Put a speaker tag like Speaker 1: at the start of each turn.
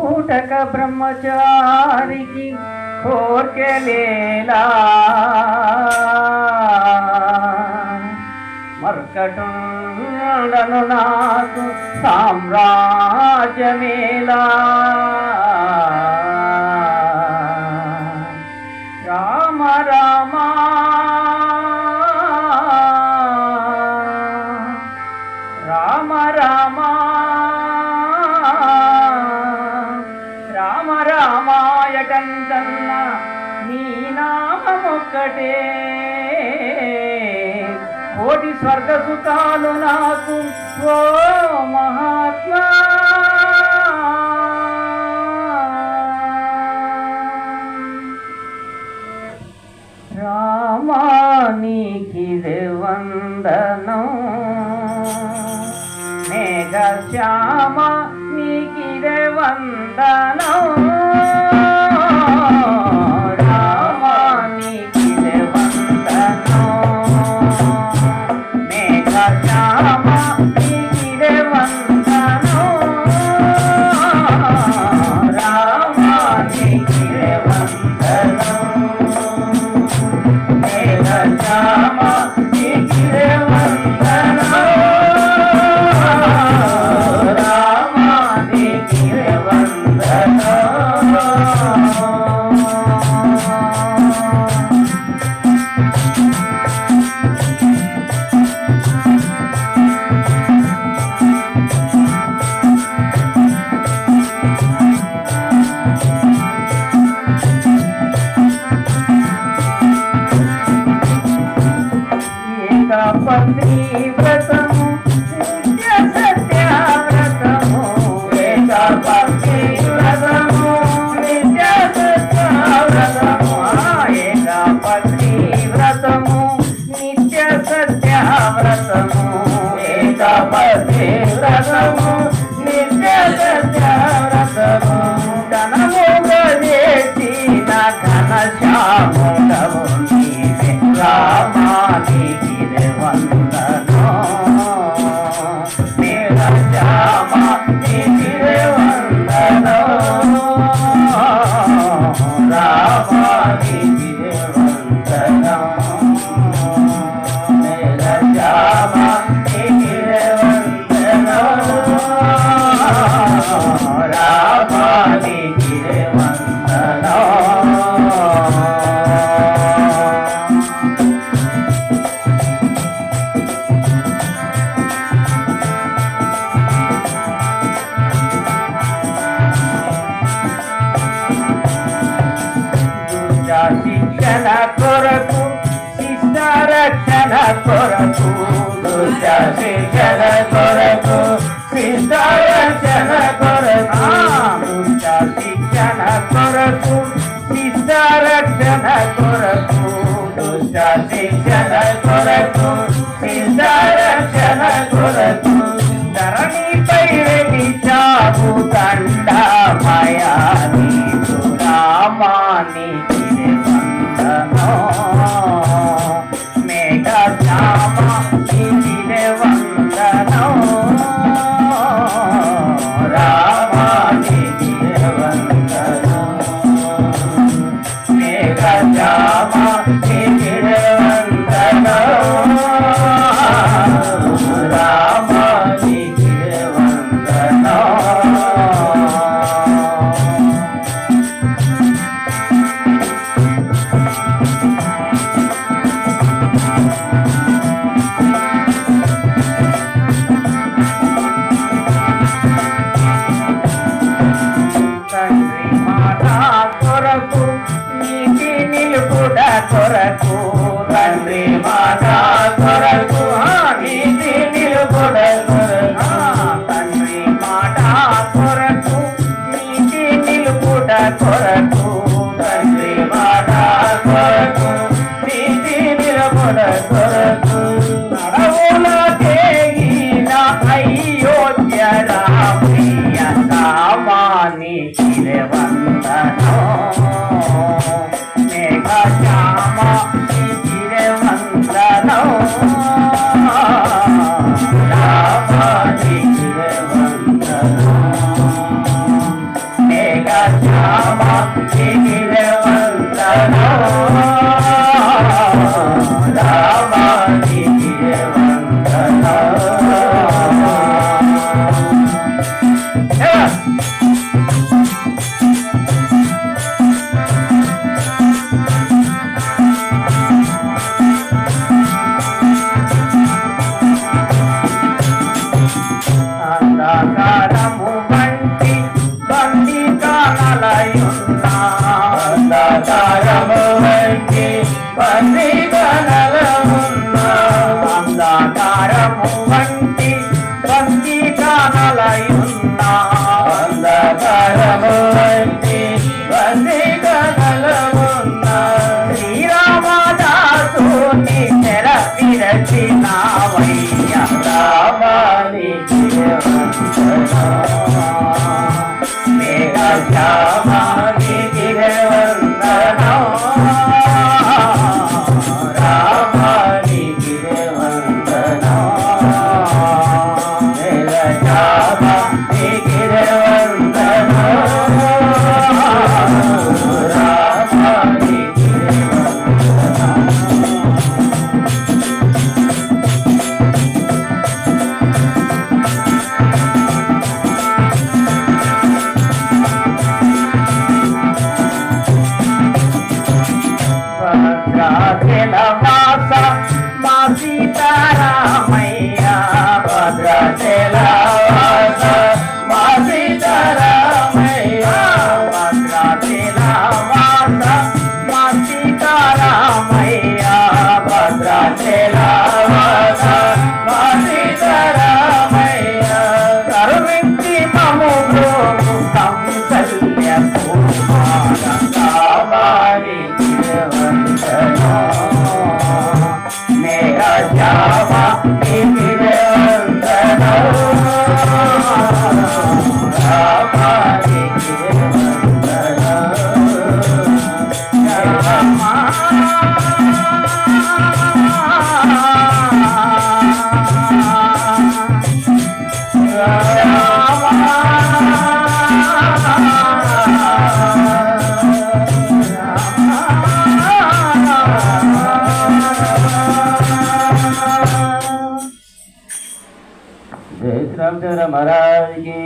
Speaker 1: ఊటక బ్రహ్మచారికి కోర్కెలేలా మర్కటుండను నాకు సామ్రాజ్యమేలా రామ రామ రామ రామ రామ రామాయటంతన్న నీ నామమొక్కటే కోటి స్వర్గ సుఖాలు నాకు ఓ మహాత్మా రామా నీకిదే వందనం మేఘ శ్యామ నీకిదే వందనం రామా నీకిదే వందనం మేఘ శ్యామ నీకిదే వందనం రామా నీకిదే వందనం మేఘ శ్యామ నీకిదే వందనం ఏకాపత్రి వ్రతము నిత్య సత్యావ్రతము ఏకాపత్రి వ్రతము నిత్య సత్యావ్రతము ఏకాపత్రి వ్రతము నిత్య సత్యావ్రతము ఏకాపత్రి వ్రతము నిత్య సత్యావ్రతము ధనముగా చేసిన ఘన శ్యాముడవు నీవే రామా నీకిదే వందనం మేఘ శ్యామ నీకిదే వందనం రామా నీకిదే వందనం మేఘ శ్యామ నీకిదే వందనం రామా నీకిదే వందనం శిక్షణ కొరకు శిష్ట రక్షణ కొరకు దుష్ట శిక్షణ కొరకు శిష్ట రక్షణ కొరకు దుష్ట శిక్షణ కొరకు శిష్ట రక్షణ కొరకు దుష్ట శిక్షణ కొరకు శిష్ట రక్షణ కొరకు ధరణిపై చాపు దండమయా నీకు రామా నీకిదే వందనం మేఘ శ్యామ నీకిదే వందనం రామా నీకిదే వందనం మేఘ శ్యామ నీకిదే వందనం రామా నీకిదే వందనం తండ్రి మాట కొరకు నీతి నిలుపుట కొరకు తండ్రి మాట కొరకు నీతి నిలుపుట కొరకు తండ్రి మాట కొరకు నీతి నిలుపుట కొరకు తండ్రి మాట కొరకు నీతి నిలుపుట కొరకు నడవులకే అయోధ్య రామయ్య రామా నీకిదే వందనం నీకిదే వందనం రామ నీకిదే వందనం అంధకారము వంటి బంది కానలయున్నా అంధకారము వంటి బంది కానలయున్నా అంధకారము వంటి బంది కానలయున్నా అంధకారము వంటి బంది కానలయున్నా శ్రీరామదాసుని తెర విరచినావయ్యా రామానికి మేరా శ్యామానికి వందనం రామానికి వందనం మేరా శ్యామానికి వందనం రామానికి భద్రాచలవాస మా సీతారామయ్య భద్రాచలవాస మా సీతారామయ్య భద్రాచలవాస మా సీతారామయ్య భద్రాచలవాస మా సీతారామయ్య కరుణించి మము కౌసల్య మేరా జావా నీకిదే వందనం రామా నీకిదే వందనం जय श्री रामचंद्र महाराज की